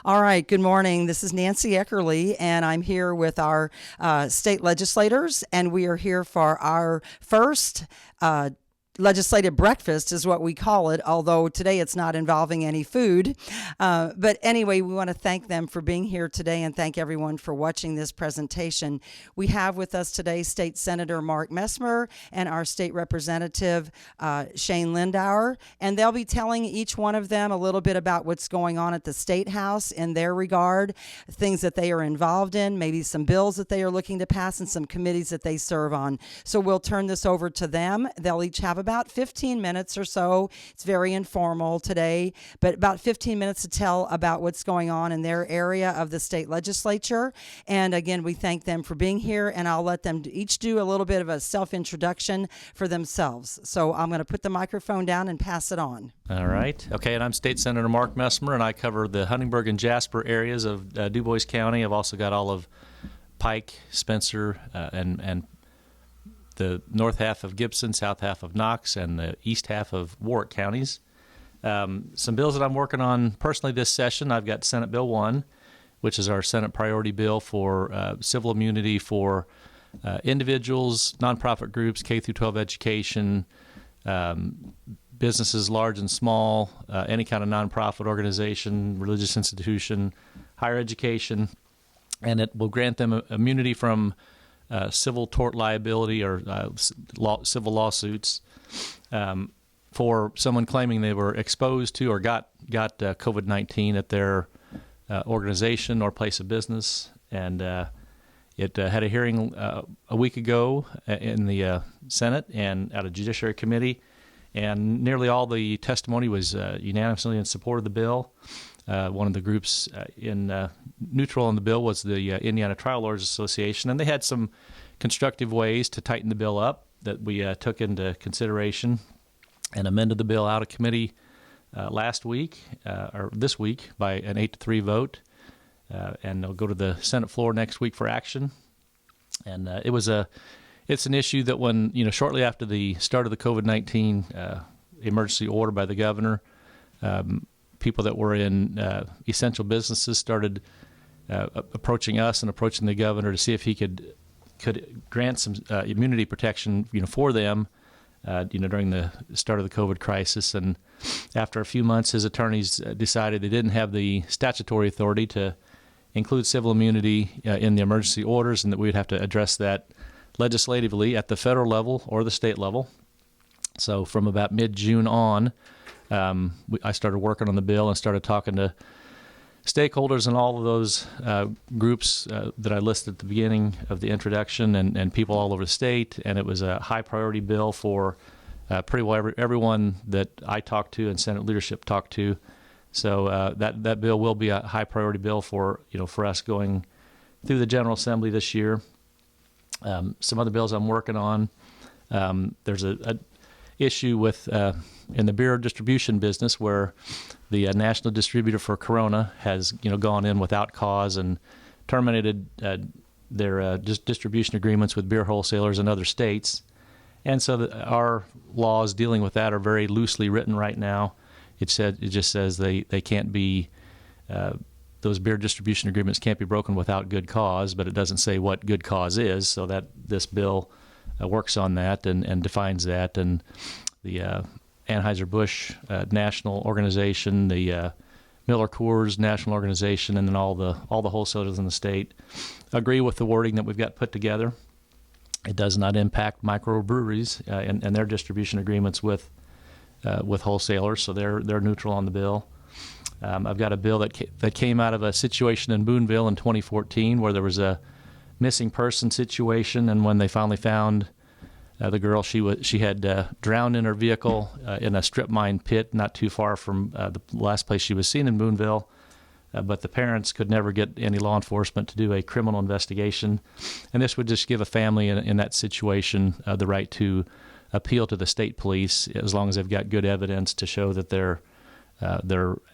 All right, good morning. This is Nancy Eckerly, and I'm here with our state legislators, and we are here for our first legislative breakfast is what we call it, although today it's not involving any food. But anyway, we want to thank them for being here today and thank everyone for watching this presentation. We have with us today State Senator Mark Messmer and our State Representative Shane Lindauer, and they'll be telling each one of them a little bit about what's going on at the State House in their regard, things that they are involved in, maybe some bills that they are looking to pass and some committees that they serve on. So we'll turn this over to them. They'll each have about 15 minutes or so. It's very informal today, but about 15 minutes to tell about what's going on in their area of the state legislature. And again, we thank them for being here, and I'll let them each do a little bit of a self-introduction for themselves. So I'm going to put the microphone down and pass it on. All right. Okay, and I'm State Senator Mark Messmer, and I cover the Huntingburg and Jasper areas of Du Bois County. I've also got all of Pike, Spencer, and the north half of Gibson, south half of Knox, and the east half of Warwick counties. Some bills that I'm working on personally this session, I've got Senate Bill 1, which is our Senate priority bill for civil immunity for individuals, nonprofit groups, K through 12 education, businesses large and small, any kind of nonprofit organization, religious institution, higher education, and it will grant them immunity from civil tort liability or civil lawsuits for someone claiming they were exposed to or got COVID-19 at their organization or place of business. And it had a hearing a week ago in the Senate and at a Judiciary Committee, and nearly all the testimony was unanimously in support of the bill. One of the groups neutral on the bill was the Indiana Trial Lawyers Association, and they had some constructive ways to tighten the bill up that we took into consideration and amended the bill out of committee last week, or this week, by an 8-3 vote, and it'll go to the Senate floor next week for action. And it's an issue that when, shortly after the start of the COVID-19 emergency order by the governor, people that were in essential businesses started approaching us and approaching the governor to see if he could grant some immunity protection, for them, during the start of the COVID crisis. And after a few months, his attorneys decided they didn't have the statutory authority to include civil immunity in the emergency orders, and that we would have to address that legislatively at the federal level or the state level. So from about mid-June on, I started working on the bill and started talking to stakeholders and all of those groups that I listed at the beginning of the introduction, and people all over the state. And it was a high priority bill for pretty well everyone that I talked to and Senate leadership talked to. So that bill will be a high priority bill for us going through the General Assembly this year. Some other bills I'm working on. There's a issue with in the beer distribution business where the national distributor for Corona has gone in without cause and terminated their distribution agreements with beer wholesalers in other states. And so our laws dealing with that are very loosely written right now. It just says they can't be those beer distribution agreements can't be broken without good cause, but it doesn't say what good cause is. So that this bill works on that and defines that. And the Anheuser-Busch national organization, the Miller Coors national organization, and then all the wholesalers in the state agree with the wording that we've got put together. It does not impact microbreweries and their distribution agreements with wholesalers, so they're neutral on the bill. I've got a bill that came out of a situation in Boonville in 2014 where there was a missing person situation, and when they finally found the girl, she had drowned in her vehicle in a strip mine pit not too far from the last place she was seen in Boonville. But the parents could never get any law enforcement to do a criminal investigation. And this would just give a family in that situation the right to appeal to the state police as long as they've got good evidence to show that their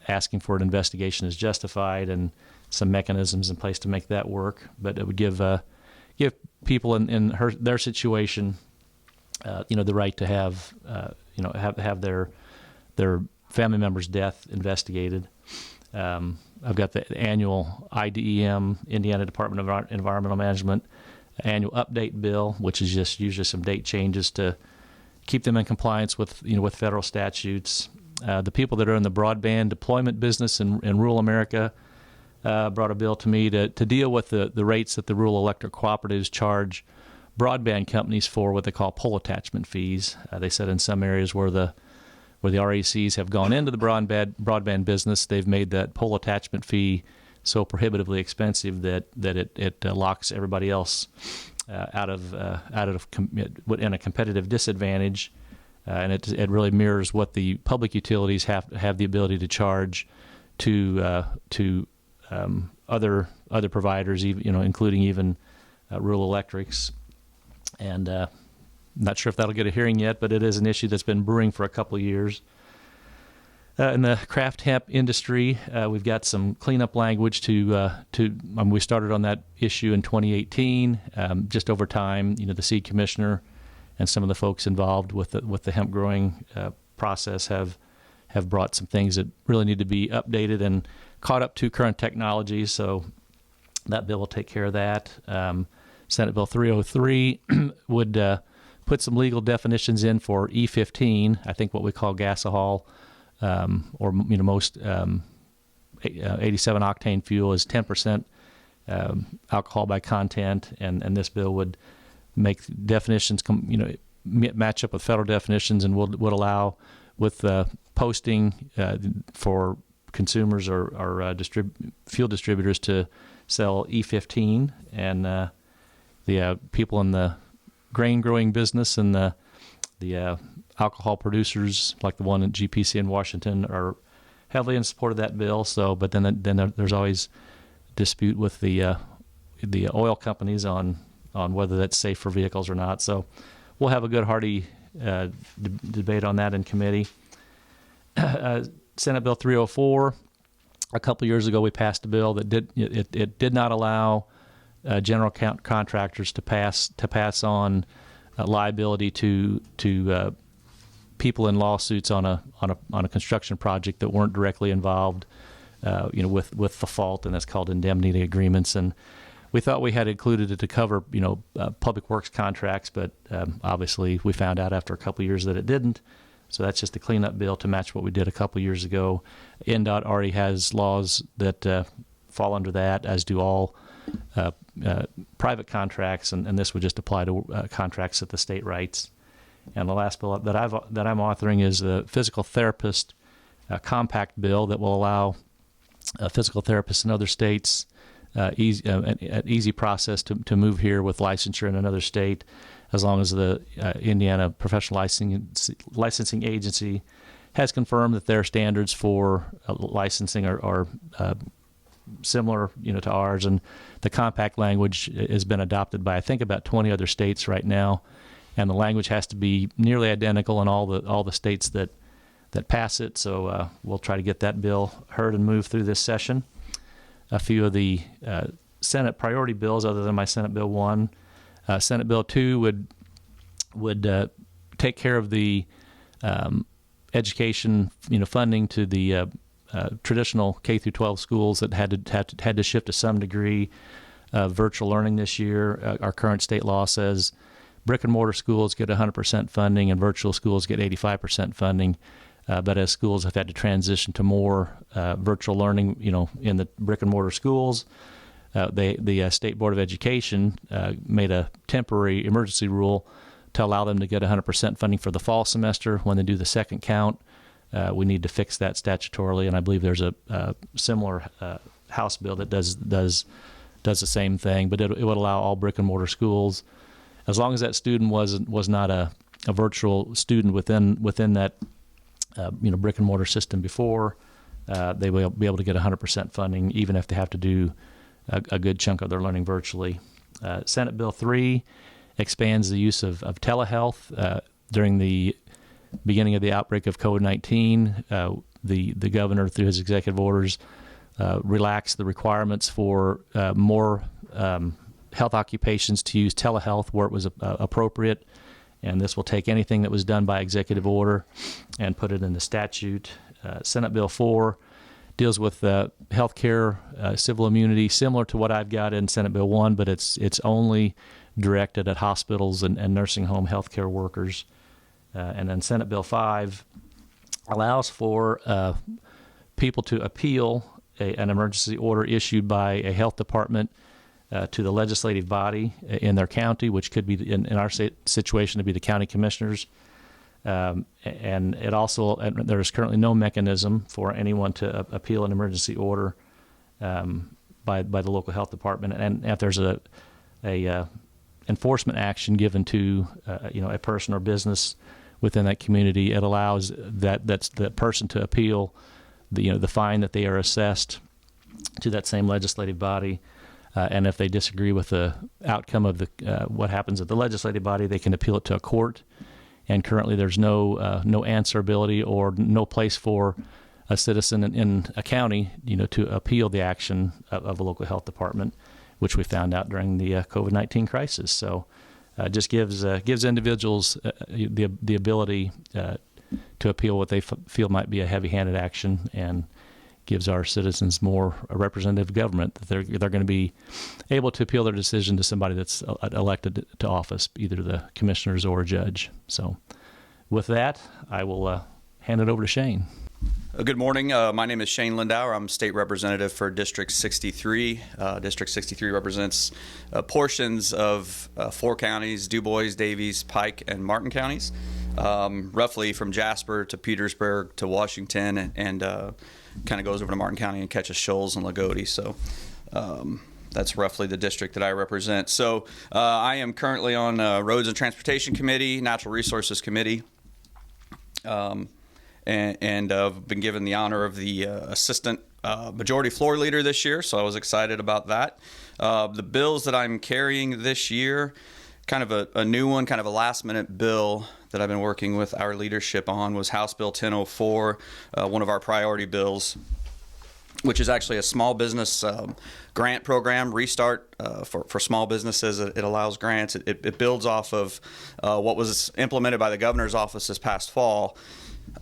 asking for an investigation is justified and some mechanisms in place to make that work. But it would give people in their situation the right to have their family member's death investigated. I've got the annual IDEM, Indiana Department of Environmental Management, annual update bill, which is just usually some date changes to keep them in compliance with with federal statutes. The people that are in the broadband deployment business in rural America brought a bill to me to deal with the rates that the rural electric cooperatives charge broadband companies for what they call pole attachment fees. They said in some areas where the RECs have gone into the broadband business, they've made that pole attachment fee so prohibitively expensive that it locks everybody else out of in a competitive disadvantage, and it really mirrors what the public utilities have the ability to charge to other providers, even including even rural electrics. And not sure if that'll get a hearing yet, but it is an issue that's been brewing for a couple of years. In the craft hemp industry, we've got some cleanup language we started on that issue in 2018. Just over time, the seed commissioner and some of the folks involved with the hemp growing process have brought some things that really need to be updated and caught up to current technology. So that bill will take care of that. Senate Bill 303 would put some legal definitions in for E15, I think what we call gasohol, or most 87 octane fuel is 10% alcohol by content, and this bill would make definitions match up with federal definitions, and would allow with posting for consumers or fuel distributors to sell E15, and the people in the grain growing business and the alcohol producers like the one at GPC in Washington are heavily in support of that bill. So, but then there's always dispute with the oil companies on whether that's safe for vehicles or not. So, we'll have a good hearty debate on that in committee. Senate Bill 304. A couple years ago, we passed a bill that did not allow general contractors to pass on liability to people in lawsuits on a construction project that weren't directly involved, with the fault, and that's called indemnity agreements. And we thought we had included it to cover, public works contracts, but obviously we found out after a couple of years that it didn't. So that's just a cleanup bill to match what we did a couple of years ago. NDOT already has laws that fall under that, as do all private contracts, and this would just apply to contracts that the state writes. And the last bill that I'm authoring is the physical therapist compact bill that will allow physical therapists in other states an easy process to move here with licensure in another state, as long as the Indiana Professional Licensing Agency has confirmed that their standards for licensing are similar, to ours. And the compact language has been adopted by, I think, about 20 other states right now, and the language has to be nearly identical in all the states that pass it. So we'll try to get that bill heard and moved through this session. A few of the Senate priority bills, other than my Senate Bill 1. Senate Bill 2 would take care of the education, funding to the traditional K through 12 schools that had to shift to some degree of virtual learning this year. Our current state law says brick and mortar schools get 100% funding and virtual schools get 85% funding. But as schools have had to transition to more virtual learning, in the brick and mortar schools, the State Board of Education made a temporary emergency rule to allow them to get 100% funding for the fall semester. When they do the second count, we need to fix that statutorily, and I believe there's a similar House bill that does the same thing. But it would allow all brick and mortar schools, as long as that student was not a virtual student within that brick and mortar system before, they will be able to get 100% funding, even if they have to do a good chunk of their learning virtually. Senate Bill 3 expands the use of telehealth. During the beginning of the outbreak of COVID-19, the governor, through his executive orders, relaxed the requirements for more health occupations to use telehealth where it was appropriate. And this will take anything that was done by executive order and put it in the statute. Senate Bill 4 deals with healthcare, civil immunity, similar to what I've got in Senate Bill 1, but it's only directed at hospitals and nursing home healthcare workers. And then Senate Bill 5 allows for people to appeal an emergency order issued by a health department to the legislative body in their county, which could be, in our situation, to be the county commissioners. And it also, there is currently no mechanism for anyone to appeal an emergency order by the local health department. And if there's a enforcement action given to a person or business within that community, it allows that's the person to appeal the fine that they are assessed to that same legislative body. And if they disagree with the outcome of what happens at the legislative body, they can appeal it to a court. And currently, there's no answerability or no place for a citizen in a county, to appeal the action of a local health department, which we found out during the COVID-19 crisis. So, it just gives individuals the ability to appeal what they feel might be a heavy-handed action, and gives our citizens more a representative government, that they're going to be able to appeal their decision to somebody that's elected to office, either the commissioners or a judge. So with that, I will hand it over to Shane. Good morning. My name is Shane Lindauer. I'm state representative for District 63. District 63 represents portions of 4 counties: Du Bois, Davies, Pike, and Martin counties, roughly from Jasper to Petersburg to Washington, and kind of goes over to Martin County and catches Shoals and Lagodi. So that's roughly the district that I represent. So I am currently on Roads and Transportation Committee, Natural Resources Committee, and I've been given the honor of the assistant majority floor leader this year, so I was excited about that. The bills that I'm carrying this year, kind of a new one, kind of a last-minute bill that I've been working with our leadership on, was House Bill 1004, one of our priority bills, which is actually a small business grant program, restart for small businesses. It allows grants. It builds off of what was implemented by the governor's office this past fall.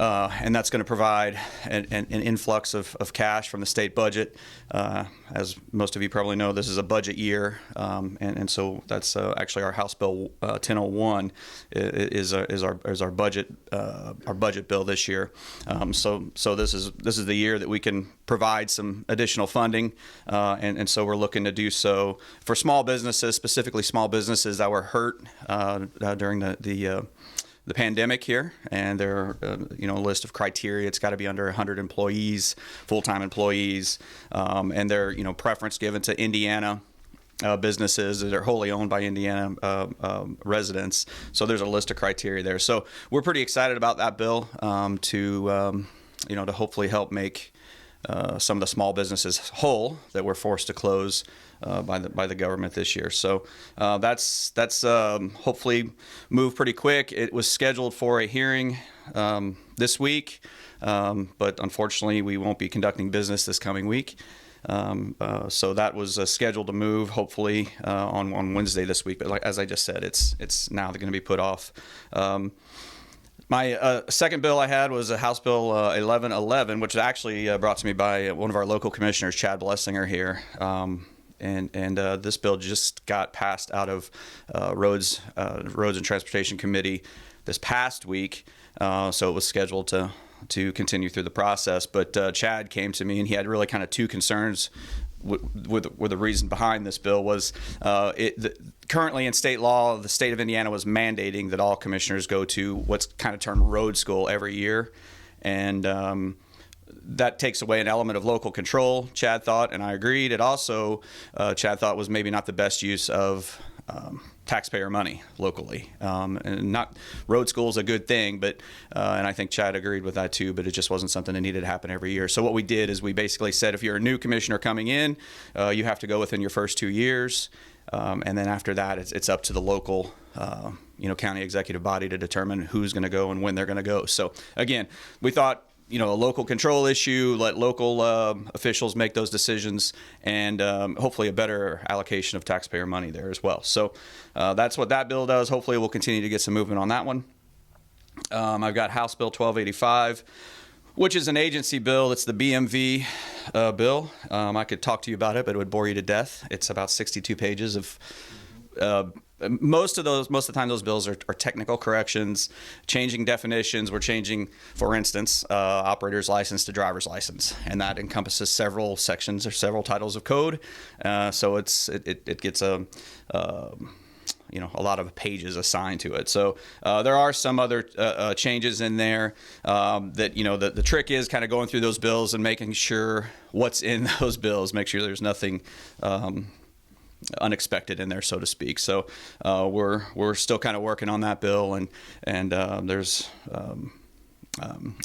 And that's going to provide an influx of cash from the state budget. As most of you probably know, this is a budget year, and so that's actually our House Bill 1001 is our budget bill this year. So this is the year that we can provide some additional funding, and so we're looking to do so for small businesses, specifically small businesses that were hurt during the pandemic here, and there are a list of criteria. It's got to be under 100 employees, full-time employees, and they're preference given to Indiana businesses that are wholly owned by Indiana residents. So there's a list of criteria there. So we're pretty excited about that bill to hopefully help make some of the small businesses whole that were forced to close by the government this year. So that's hopefully move pretty quick. It was scheduled for a hearing this week, but unfortunately we won't be conducting business this coming week. So that was scheduled to move hopefully on Wednesday this week. But as I just said, it's now going to be put off. My second bill I had was a House Bill 1111, which was actually brought to me by one of our local commissioners, Chad Blessinger here. And this bill just got passed out of Roads and Transportation Committee this past week, so it was scheduled to continue through the process. But Chad came to me, and he had really kind of 2 concerns with the reason behind this bill. Was currently in state law, the state of Indiana was mandating that all commissioners go to what's kind of termed road school every year, and that takes away an element of local control, Chad thought, and I agreed. It also, Chad thought, was maybe not the best use of taxpayer money locally. And not road school is a good thing, but and I think Chad agreed with that too, but it just wasn't something that needed to happen every year. So what we did is we basically said, if you're a new commissioner coming in, you have to go within your first 2 years. And then after that, it's up to the local county executive body to determine who's going to go and when they're going to go. So again, we thought, a local control issue, let local officials make those decisions, and hopefully a better allocation of taxpayer money there as well. So that's what that bill does. Hopefully we'll continue to get some movement on that one. I've got House Bill 1285, which is an agency bill. It's the BMV bill. I could talk to you about it, but it would bore you to death. It's about 62 pages of most of the time those bills are technical corrections, changing definitions. We're changing, for instance, operator's license to driver's license, and that encompasses several sections or several titles of code. So it gets a lot of pages assigned to it. So there are some other changes in there that, the trick is kind of going through those bills and making sure what's in those bills, make sure there's nothing unexpected in there, so to speak. So we're still kind of working on that bill, and there's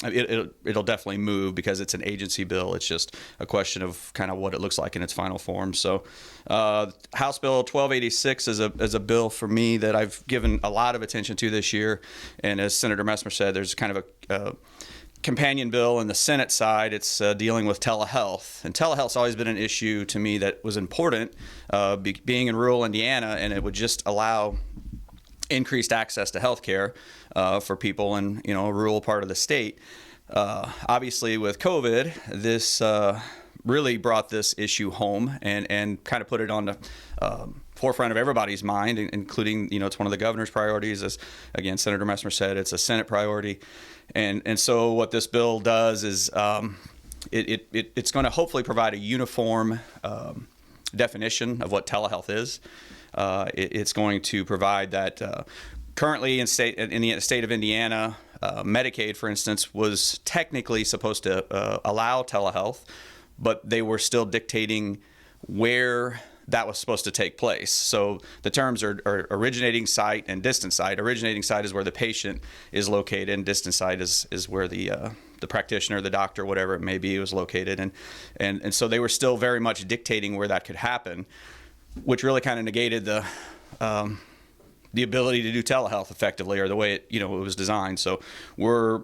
it'll definitely move because it's an agency bill. It's just a question of kind of what it looks like in its final form. So House Bill 1286 is a bill for me that I've given a lot of attention to this year. And as Senator Messmer said, there's kind of a companion bill in the Senate side. It's dealing with telehealth, and telehealth's always been an issue to me that was important, being in rural Indiana, and it would just allow increased access to health care for people in a rural part of the state. Obviously, with COVID, this really brought this issue home and kind of put it on the forefront of everybody's mind, including, it's one of the governor's priorities. As again, Senator Messmer said, it's a Senate priority. And so what this bill does is it's going to hopefully provide a uniform definition of what telehealth is. It's going to provide that currently in the state of Indiana, Medicaid, for instance, was technically supposed to allow telehealth, but they were still dictating where that was supposed to take place. So the terms are originating site and distant site. Originating site is where the patient is located, and distant site is where the practitioner, the doctor, whatever it may be, was located. And so they were still very much dictating where that could happen, which really kind of negated the ability to do telehealth effectively, or the way it was designed. So we're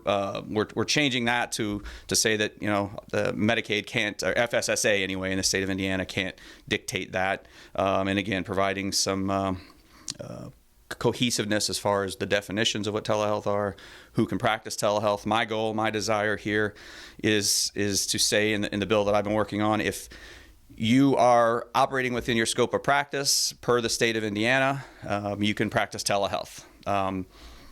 changing that to say that the Medicaid can't, or FSSA anyway, in the state of Indiana can't dictate that, and again providing some cohesiveness as far as the definitions of what telehealth are, who can practice telehealth. My goal, my desire here is to say in the bill that I've been working on, if you are operating within your scope of practice per the state of Indiana, you can practice telehealth.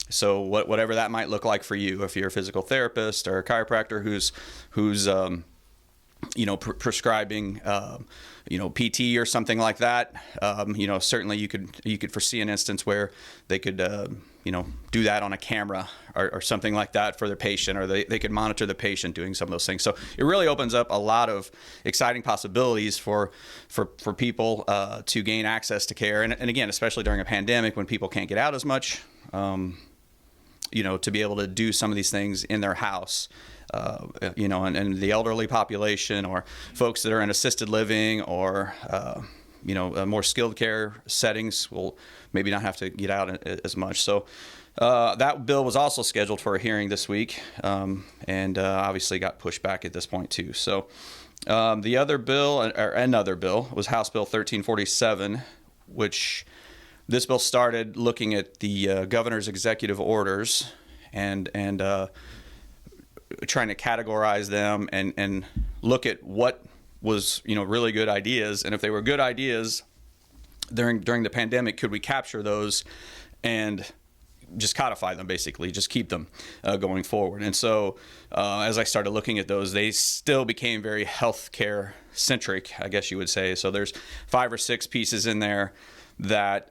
So whatever that might look like for you, if you're a physical therapist or a chiropractor who's prescribing PT or something like that, certainly you could foresee an instance where they could do that on a camera or something like that for their patient, or they could monitor the patient doing some of those things. So it really opens up a lot of exciting possibilities for people to gain access to care, and again, especially during a pandemic when people can't get out as much, to be able to do some of these things in their house. And the elderly population, or folks that are in assisted living, or more skilled care settings will maybe not have to get out as much. So that bill was also scheduled for a hearing this week, and obviously got pushed back at this point too. So the other bill, or another bill, was House Bill 1347, which this bill started looking at the governor's executive orders and trying to categorize them and look at what was really good ideas, and if they were good ideas during the pandemic, could we capture those and just codify them, basically just keep them going forward. And so as I started looking at those, they still became very healthcare centric, I guess you would say. So there's 5 or 6 pieces in there that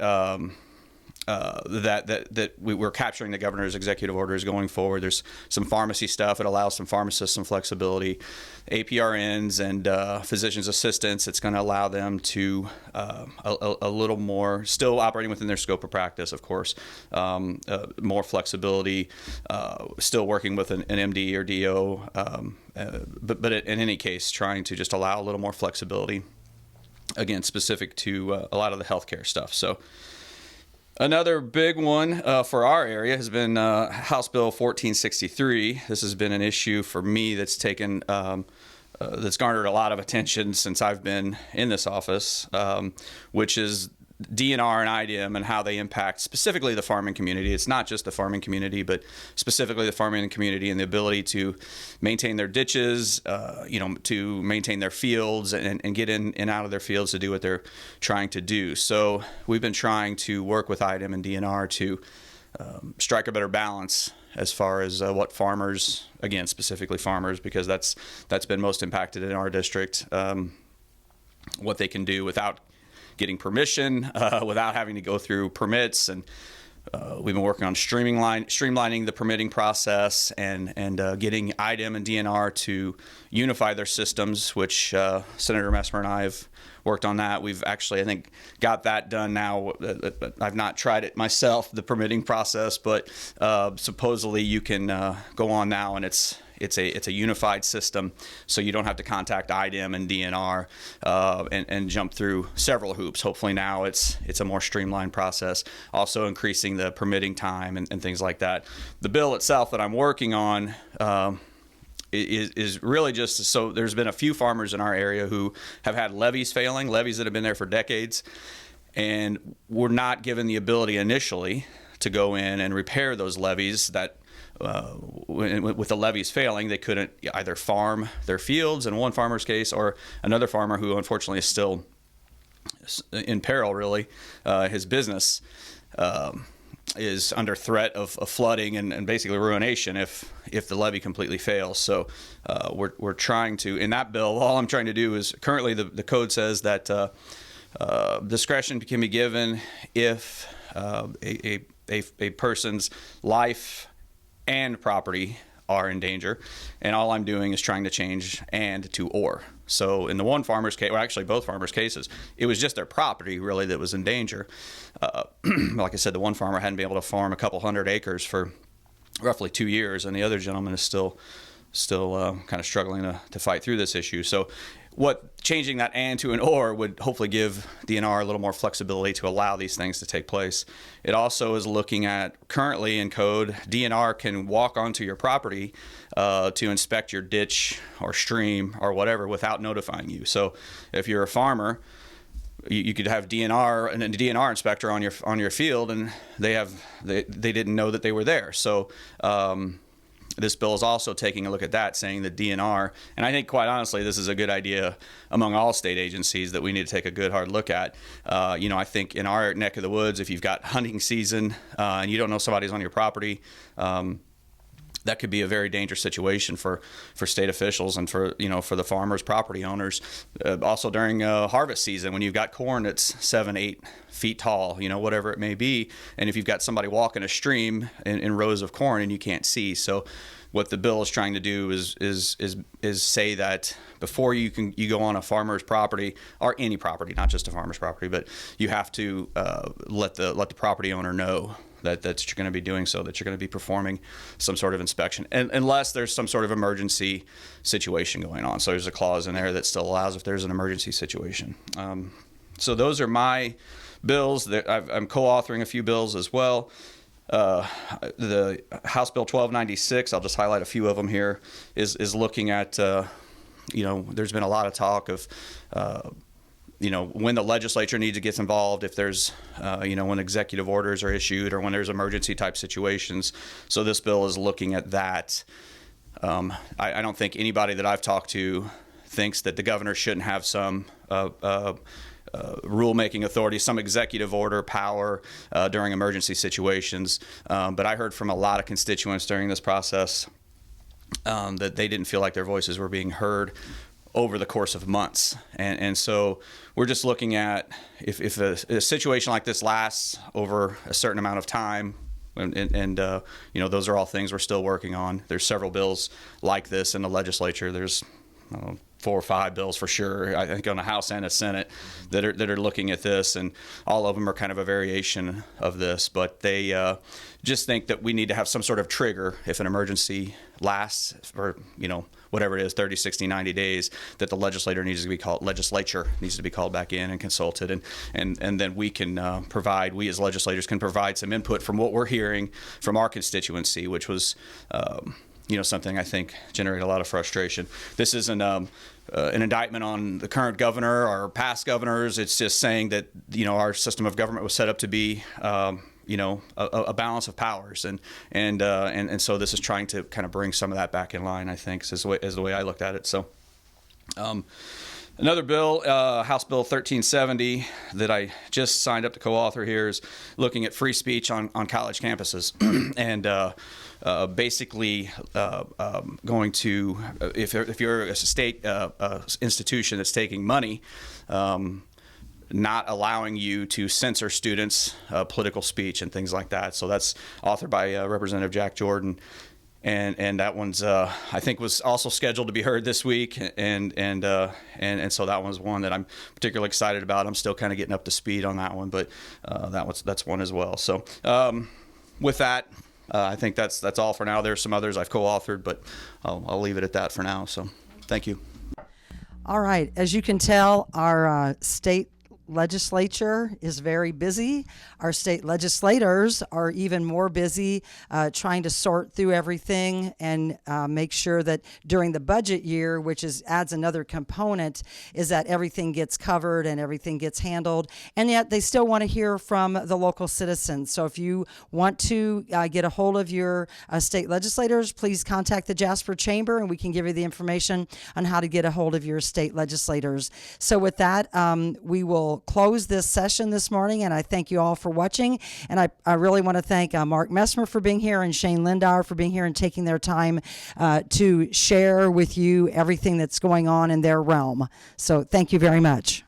that we were capturing the governor's executive orders going forward. There's some pharmacy stuff. It allows some pharmacists some flexibility. APRNs and physician's assistants, it's going to allow them to a little more, still operating within their scope of practice, of course, more flexibility, still working with an MD or DO, but in any case, trying to just allow a little more flexibility, again, specific to a lot of the healthcare stuff. So another big one for our area has been House Bill 1463. This has been an issue for me that's taken that's garnered a lot of attention since I've been in this office, which is DNR and IDM and how they impact specifically the farming community. It's not just the farming community, but specifically the farming community and the ability to maintain their ditches, to maintain their fields and get in and out of their fields to do what they're trying to do. So we've been trying to work with IDM and DNR to strike a better balance as far as what farmers, again, specifically farmers, because that's been most impacted in our district, what they can do without getting permission, without having to go through permits. And we've been working on streamlining the permitting process and getting IDM and DNR to unify their systems, which Senator Messmer and I have worked on that. We've actually, I think, got that done now. I've not tried it myself, the permitting process, but supposedly you can go on now and it's a unified system, so you don't have to contact IDM and DNR and jump through several hoops. Hopefully now it's a more streamlined process, also increasing the permitting time and things like that. The bill itself that I'm working on is really just, so there's been a few farmers in our area who have had levees failing, levees that have been there for decades, and were not given the ability initially to go in and repair those levees that with the levees failing, they couldn't either farm their fields in one farmer's case, or another farmer who unfortunately is still in peril, really, his business is under threat of flooding and basically ruination if the levee completely fails. So we're trying to, in that bill, all I'm trying to do is, currently the code says that discretion can be given if a person's life and property are in danger, and all I'm doing is trying to change "and" to "or." So in the one farmer's case, well, actually both farmers' cases, it was just their property really that was in danger. Like I said, the one farmer hadn't been able to farm a couple hundred acres for roughly 2 years, and the other gentleman is still kind of struggling to fight through this issue. So what changing that "and" to an "or" would hopefully give DNR a little more flexibility to allow these things to take place. It also is looking at, currently in code, DNR can walk onto your property to inspect your ditch or stream or whatever without notifying you. So if you're a farmer, you could have DNR and a DNR inspector on your field, and they didn't know that they were there. So this bill is also taking a look at that, saying that DNR, and I think quite honestly, this is a good idea among all state agencies that we need to take a good hard look at. I think in our neck of the woods, if you've got hunting season and you don't know somebody's on your property, that could be a very dangerous situation for state officials and for the farmers, property owners. Also during harvest season, when you've got corn that's 7-8 feet tall, whatever it may be, and if you've got somebody walking a stream in rows of corn and you can't see. So what the bill is trying to do is say that before you go on a farmer's property, or any property, not just a farmer's property, but you have to let the property owner know that you're going to be doing so, that you're going to be performing some sort of inspection, and unless there's some sort of emergency situation going on. So there's a clause in there that still allows if there's an emergency situation. So those are my bills. I'm co-authoring a few bills as well. The House Bill 1296, I'll just highlight a few of them here, is looking at, there's been a lot of talk of, when the legislature needs to get involved, if there's, when executive orders are issued or when there's emergency type situations. So this bill is looking at that. I don't think anybody that I've talked to thinks that the governor shouldn't have some rulemaking authority, some executive order power during emergency situations. But I heard from a lot of constituents during this process that they didn't feel like their voices were being heard over the course of months. And so we're just looking at if a situation like this lasts over a certain amount of time, and those are all things we're still working on. There's several bills like this in the legislature. There's 4 or 5 bills for sure, I think, on the House and the Senate that are looking at this, and all of them are kind of a variation of this. But they just think that we need to have some sort of trigger if an emergency lasts for whatever it is, 30, 60, 90 days, that the legislature needs to be called back in and consulted, and then we can we as legislators can provide some input from what we're hearing from our constituency, which was something I think generated a lot of frustration. This isn't an indictment on the current governor or past governors. It's just saying that our system of government was set up to be a balance of powers, and so this is trying to kind of bring some of that back in line, I think, is the way I looked at it. So another bill, House Bill 1370, that I just signed up to co-author here, is looking at free speech on college campuses. And basically going to, if you're a state institution that's taking money, not allowing you to censor students' political speech and things like that. So that's authored by Representative Jack Jordan. And that one's I think was also scheduled to be heard this week, and so that one's one that I'm particularly excited about. I'm still kind of getting up to speed on that one, but that's one as well. So with that, I think that's all for now. There's some others I've co-authored, but I'll leave it at that for now. So thank you. All right. As you can tell, our state legislature is very busy. Our state legislators are even more busy trying to sort through everything and make sure that during the budget year, which adds another component, is that everything gets covered and everything gets handled. And yet they still want to hear from the local citizens. So if you want to get a hold of your state legislators, please contact the Jasper Chamber and we can give you the information on how to get a hold of your state legislators. So with that, we will close this session this morning, and I thank you all for watching. And I really want to thank Mark Messmer for being here and Shane Lindauer for being here and taking their time to share with you everything that's going on in their realm. So thank you very much.